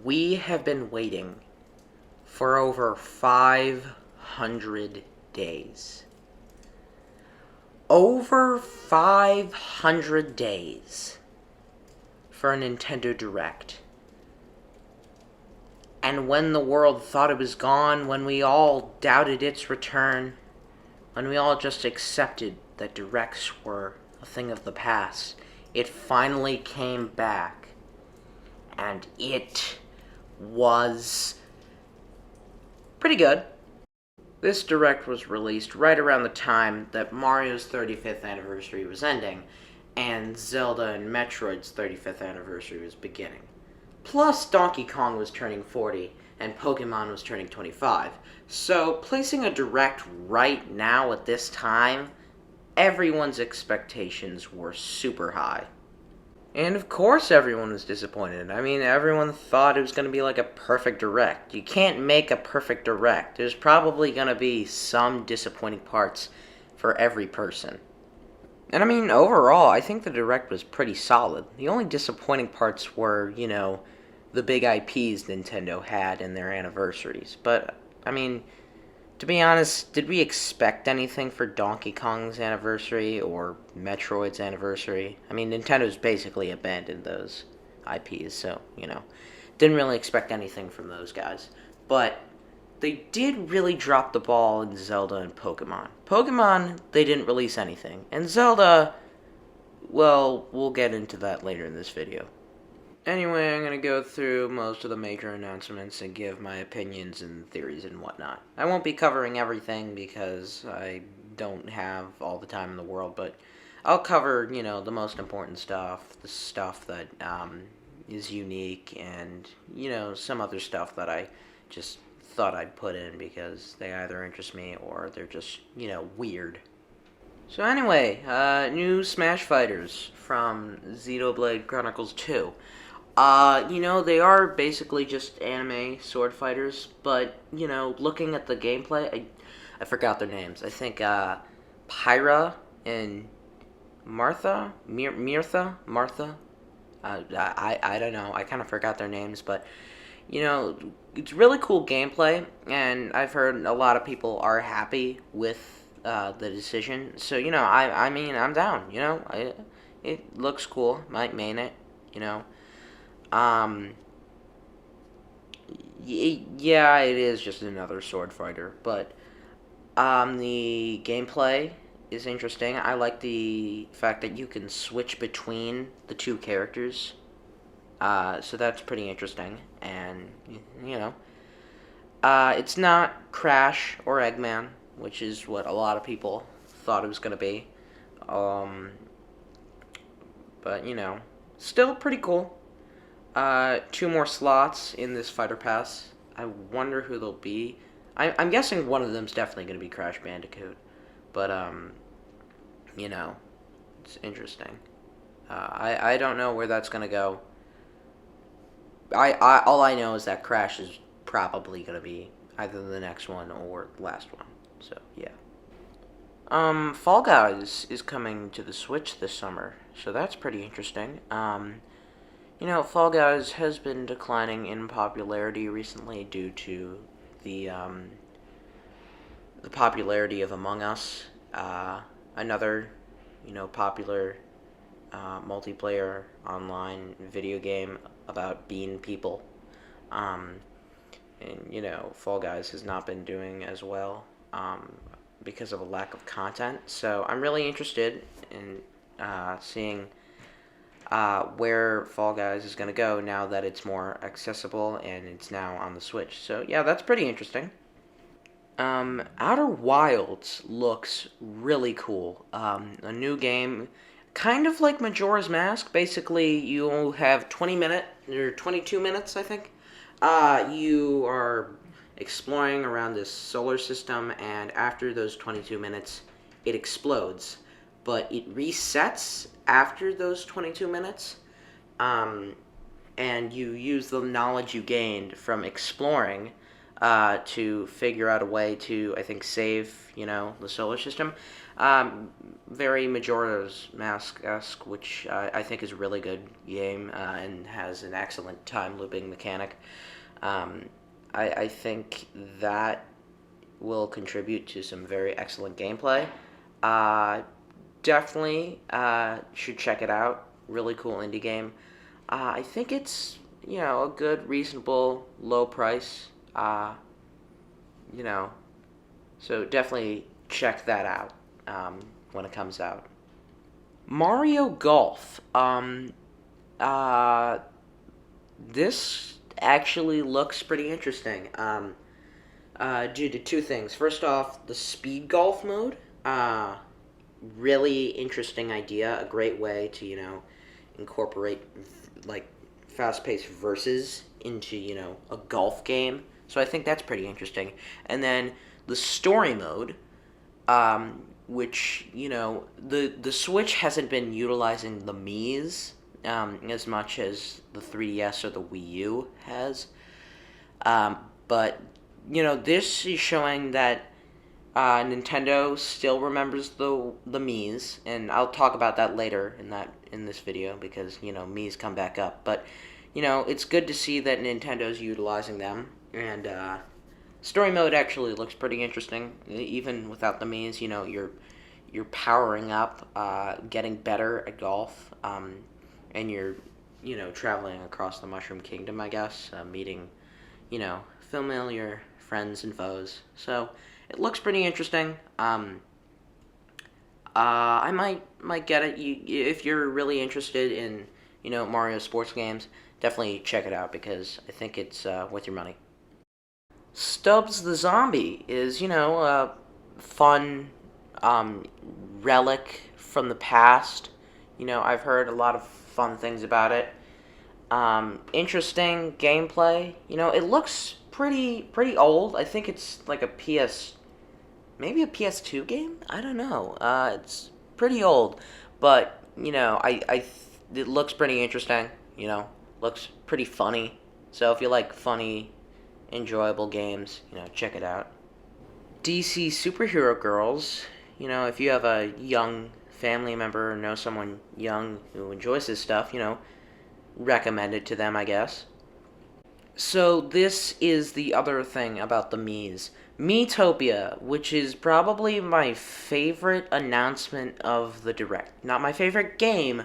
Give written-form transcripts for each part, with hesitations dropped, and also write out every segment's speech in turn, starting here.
We have been waiting for over 500 days. Over 500 days for a Nintendo Direct. And when the world thought it was gone, when we all doubted its return, when we all just accepted that Directs were a thing of the past, it finally came back. And it was pretty good. This Direct was released right around the time that Mario's 35th anniversary was ending, and Zelda and Metroid's 35th anniversary was beginning. Plus, Donkey Kong was turning 40, and Pokemon was turning 25. So, placing a Direct right now at this time, everyone's expectations were super high. And of course everyone was disappointed. I mean, everyone thought it was going to be like a perfect Direct. You can't make a perfect Direct. There's probably going to be some disappointing parts for every person. And I mean, overall, I think the Direct was pretty solid. The only disappointing parts were, the big IPs Nintendo had in their anniversaries. But, I mean, to be honest, did we expect anything for Donkey Kong's anniversary or Metroid's anniversary? I mean, Nintendo's basically abandoned those IPs, so, didn't really expect anything from those guys. But they did really drop the ball in Zelda and Pokemon. Pokemon, they didn't release anything. And Zelda, well, we'll get into that later in this video. Anyway, I'm going to go through most of the major announcements and give my opinions and theories and whatnot. I won't be covering everything because I don't have all the time in the world, but I'll cover, the most important stuff, the stuff that is unique, and, some other stuff that I just thought I'd put in because they either interest me or they're just, weird. So anyway, new Smash Fighters from Xenoblade Chronicles 2. They are basically just anime sword fighters, but, looking at the gameplay, I forgot their names. I think, Pyra and Martha? Martha? I don't know. I kind of forgot their names, but, it's really cool gameplay, and I've heard a lot of people are happy with, the decision. So, I mean, I'm down, it looks cool. Might main it, Um, yeah, it is just another sword fighter, but the gameplay is interesting. I like the fact that you can switch between the two characters. So that's pretty interesting, and it's not Crash or Eggman, which is what a lot of people thought it was gonna be. Um, but still pretty cool. Two more slots in this fighter pass. I wonder who they'll be. I'm guessing one of them's definitely going to be Crash Bandicoot, but it's interesting. I don't know where that's going to go. I all I know is that Crash is probably going to be either the next one or the last one. So yeah. Fall Guys is coming to the Switch this summer, so that's pretty interesting. Fall Guys has been declining in popularity recently due to the popularity of Among Us, another, popular multiplayer online video game about bean people. And Fall Guys has not been doing as well because of a lack of content. So I'm really interested in seeing where Fall Guys is going to go now that it's more accessible and it's now on the Switch. So yeah, that's pretty interesting. Outer Wilds looks really cool. A new game, kind of like Majora's Mask. Basically, you have 22 minutes, I think. You are exploring around this solar system, and after those 22 minutes, it explodes. But it resets after those 22 minutes, and you use the knowledge you gained from exploring to figure out a way to, I think, save, the solar system. Very Majora's Mask-esque, which I think is a really good game and has an excellent time looping mechanic. I think that will contribute to some very excellent gameplay. Definitely should check it out. Really cool indie game. I think it's, a good, reasonable, low price. You know, so definitely check that out when it comes out. Mario Golf. This actually looks pretty interesting. Due to two things. First off, the speed golf mode. Really interesting idea. A great way to, incorporate like fast-paced verses into, a golf game. So I think that's pretty interesting. And then the story mode, which, the Switch hasn't been utilizing the Mii's as much as the 3DS or the Wii U has. But, this is showing that Nintendo still remembers the Mii's, and I'll talk about that later in this video because Mii's come back up. But it's good to see that Nintendo's utilizing them, and story mode actually looks pretty interesting, even without the Mii's. You're powering up, getting better at golf, and you're traveling across the Mushroom Kingdom, I guess, meeting familiar friends and foes. So it looks pretty interesting. I might get it. If you're really interested in Mario sports games, definitely check it out because I think it's worth your money. Stubbs the Zombie is a fun relic from the past. I've heard a lot of fun things about it. Interesting gameplay. It looks pretty old. I think it's like maybe a PS2 game. I don't know. It's pretty old, but it looks pretty interesting. Looks pretty funny. So if you like funny, enjoyable games, check it out. DC Superhero Girls. If you have a young family member or know someone young who enjoys this stuff, recommend it to them, I guess. So this is the other thing about the Mii's. Miitopia, which is probably my favorite announcement of the Direct. Not my favorite game,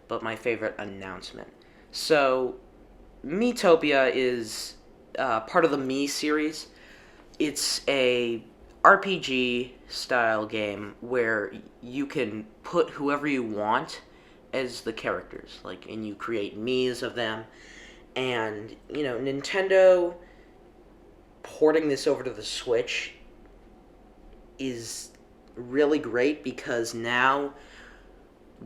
but my favorite announcement. So, Miitopia is part of the Mii series. It's a RPG style game where you can put whoever you want as the characters, and you create Mii's of them. And, Nintendo porting this over to the Switch is really great because now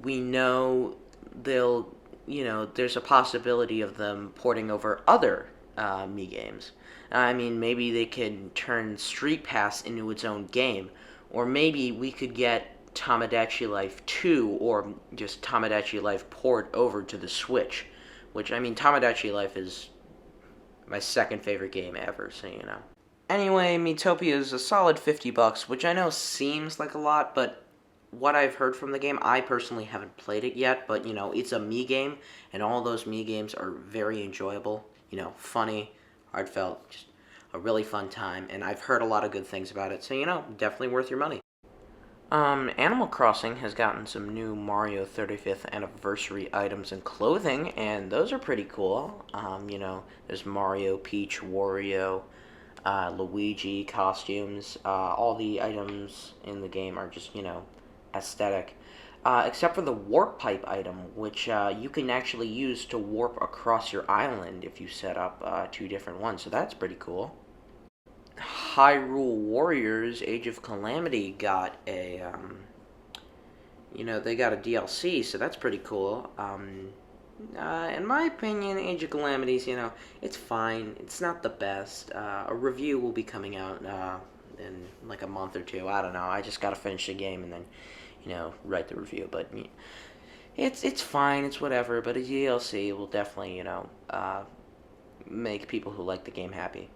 we know there's a possibility of them porting over other Mii games. I mean, maybe they can turn Street Pass into its own game, or maybe we could get Tomodachi Life 2 or just Tomodachi Life port over to the Switch. Which, Tomodachi Life is my second favorite game ever, so Anyway, Miitopia is a solid $50, which I know seems like a lot, but what I've heard from the game, I personally haven't played it yet, but, it's a Mii game, and all those Mii games are very enjoyable, funny, heartfelt, just a really fun time, and I've heard a lot of good things about it, so, definitely worth your money. Animal Crossing has gotten some new Mario 35th anniversary items and clothing, and those are pretty cool. There's Mario, Peach, Wario, Luigi costumes. All the items in the game are just, aesthetic. Except for the warp pipe item, which you can actually use to warp across your island if you set up two different ones, so that's pretty cool. Hyrule Warriors Age of Calamity got they got a DLC, so that's pretty cool. In my opinion, Age of Calamities, it's fine. It's not the best. A review will be coming out in like a month or two. I don't know. I just gotta finish the game and then, write the review. But it's fine. It's whatever. But a DLC will definitely, make people who like the game happy.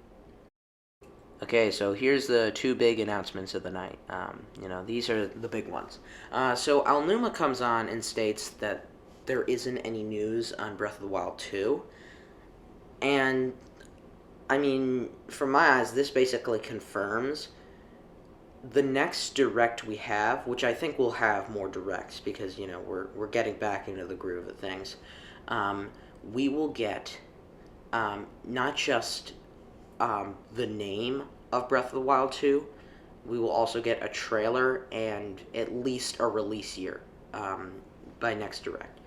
Okay, so here's the two big announcements of the night. These are the big ones. So Alnuma comes on and states that there isn't any news on Breath of the Wild 2. And, I mean, from my eyes, this basically confirms the next direct we have, which I think we'll have more directs because, we're getting back into the groove of things. We will get not just the name of Breath of the Wild 2, we will also get a trailer and at least a release year by next direct.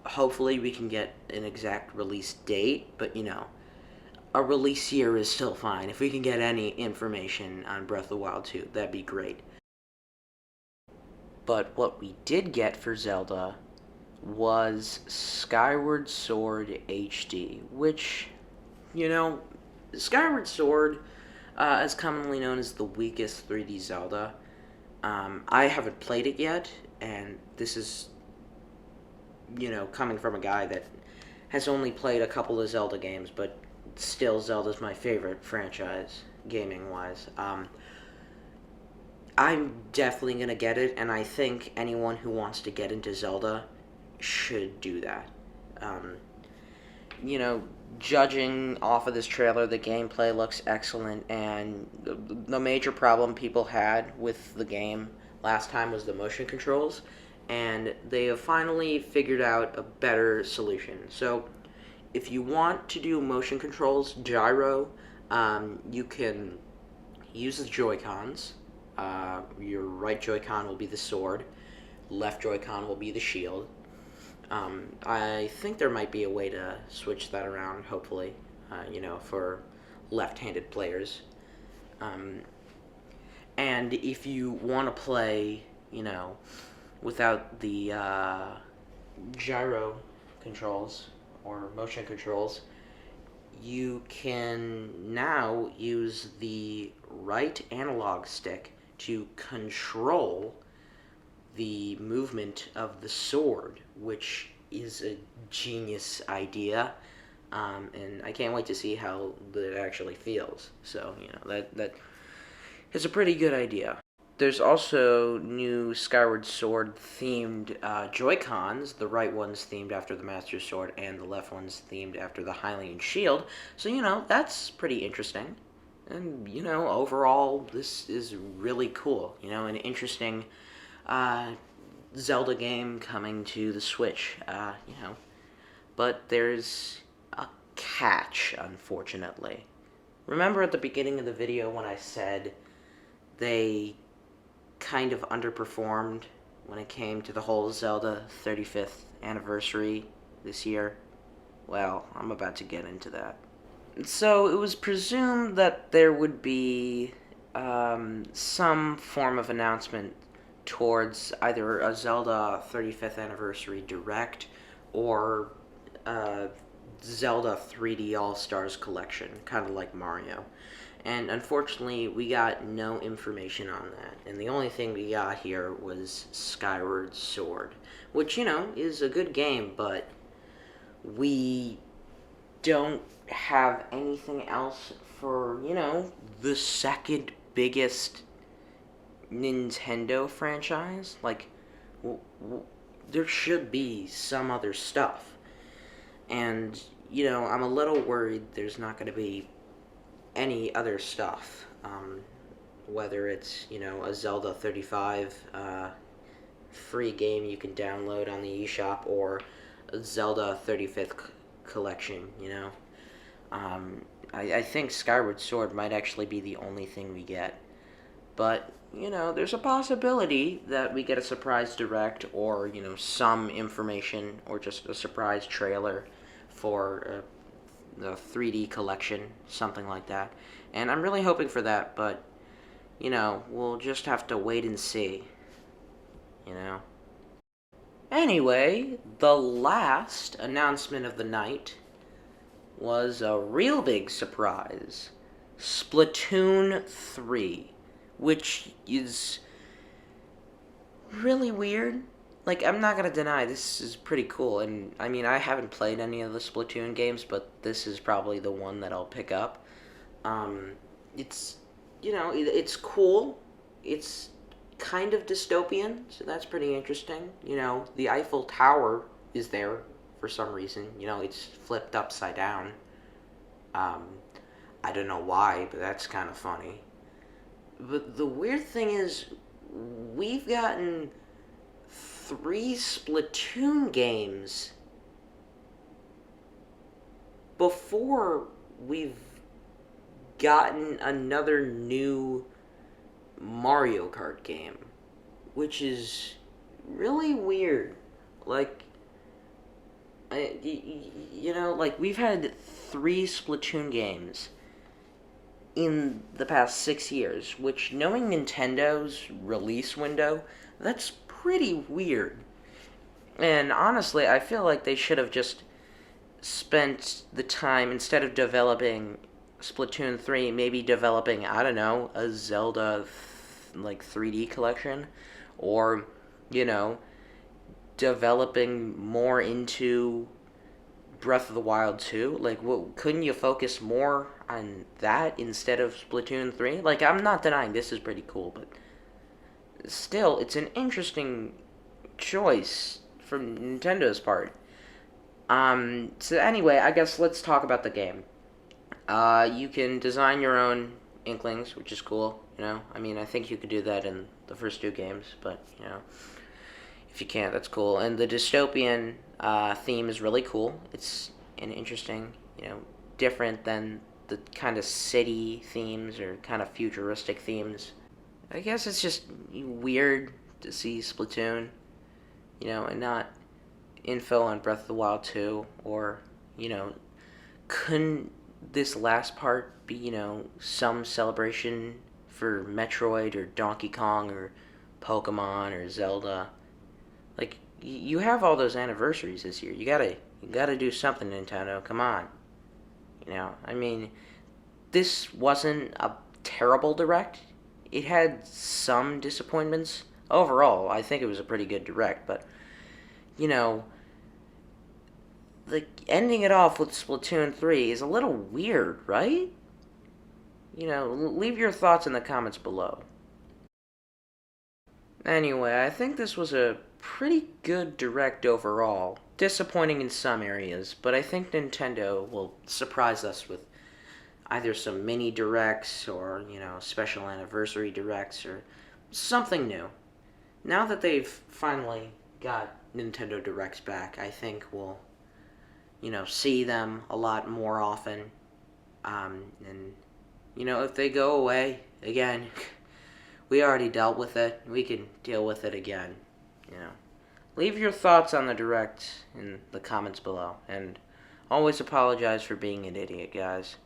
Hopefully we can get an exact release date, but a release year is still fine. If we can get any information on Breath of the Wild 2, that'd be great. But what we did get for Zelda was Skyward Sword HD, which, Skyward Sword is commonly known as the weakest 3D Zelda. I haven't played it yet, and this is, coming from a guy that has only played a couple of Zelda games, but still Zelda's my favorite franchise, gaming-wise. I'm definitely going to get it, and I think anyone who wants to get into Zelda should do that. Judging off of this trailer, the gameplay looks excellent, and the major problem people had with the game last time was the motion controls, and they have finally figured out a better solution. So, if you want to do motion controls, gyro, you can use the Joy-Cons. Your right Joy-Con will be the sword, left Joy-Con will be the shield. I think there might be a way to switch that around, hopefully, for left-handed players. And if you want to play, without the gyro controls or motion controls, you can now use the right analog stick to control the movement of the sword, which is a genius idea, and I can't wait to see how that actually feels. So, that is a pretty good idea. There's also new Skyward Sword themed Joy-Cons, the right ones themed after the Master Sword and the left ones themed after the Hylian Shield. So, that's pretty interesting. And, overall, this is really cool. An interesting Zelda game coming to the Switch, But there's a catch, unfortunately. Remember at the beginning of the video when I said they kind of underperformed when it came to the whole Zelda 35th anniversary this year? Well, I'm about to get into that. So it was presumed that there would be some form of announcement towards either a Zelda 35th anniversary direct or Zelda 3D All-Stars collection, kind of like Mario. And unfortunately, we got no information on that. And the only thing we got here was Skyward Sword, which, is a good game, but we don't have anything else for, the second biggest Nintendo franchise. Like, there should be some other stuff. And, I'm a little worried there's not going to be any other stuff. Whether it's, a Zelda 35 free game you can download on the eShop or a Zelda 35th collection, I think Skyward Sword might actually be the only thing we get. But, there's a possibility that we get a surprise direct or, some information or just a surprise trailer for the 3D collection, something like that. And I'm really hoping for that, but, we'll just have to wait and see, Anyway, the last announcement of the night was a real big surprise. Splatoon 3, which is really weird. Like, I'm not gonna deny this is pretty cool, and I mean, I haven't played any of the Splatoon games, but this is probably the one that I'll pick up. it's, it's cool. It's kind of dystopian, so that's pretty interesting. The Eiffel Tower is there for some reason. It's flipped upside down. Um, I don't know why, but that's kind of funny. But the weird thing is, we've gotten three Splatoon games before we've gotten another new Mario Kart game, which is really weird. Like, like we've had three Splatoon games in the past 6 years, which, knowing Nintendo's release window, that's pretty weird. And honestly, I feel like they should have just spent the time, instead of developing Splatoon 3, maybe developing, I don't know, a Zelda like 3D collection, or, you know, developing more into Breath of the Wild 2. Like, couldn't you focus more on that instead of Splatoon 3? Like, I'm not denying this is pretty cool, but still, it's an interesting choice from Nintendo's part. So anyway, I guess let's talk about the game. You can design your own Inklings, which is cool, I mean, I think you could do that in the first two games, but, if you can't, that's cool. And the dystopian theme is really cool. It's an interesting, different than the kind of city themes or kind of futuristic themes. I guess it's just weird to see Splatoon, and not info on Breath of the Wild 2, or, couldn't this last part be, some celebration for Metroid or Donkey Kong or Pokemon or Zelda? Like, you have all those anniversaries this year. You gotta do something, Nintendo. Come on. I mean, this wasn't a terrible direct. It had some disappointments. Overall, I think it was a pretty good direct, but, you know, like, ending it off with Splatoon 3 is a little weird, right? Leave your thoughts in the comments below. Anyway, I think this was a pretty good direct overall. Disappointing in some areas, but I think Nintendo will surprise us with either some mini directs or, special anniversary directs or something new. Now that they've finally got Nintendo Directs back, I think we'll, see them a lot more often. And, if they go away, again, we already dealt with it. We can deal with it again, Leave your thoughts on the direct in the comments below. And always apologize for being an idiot, guys.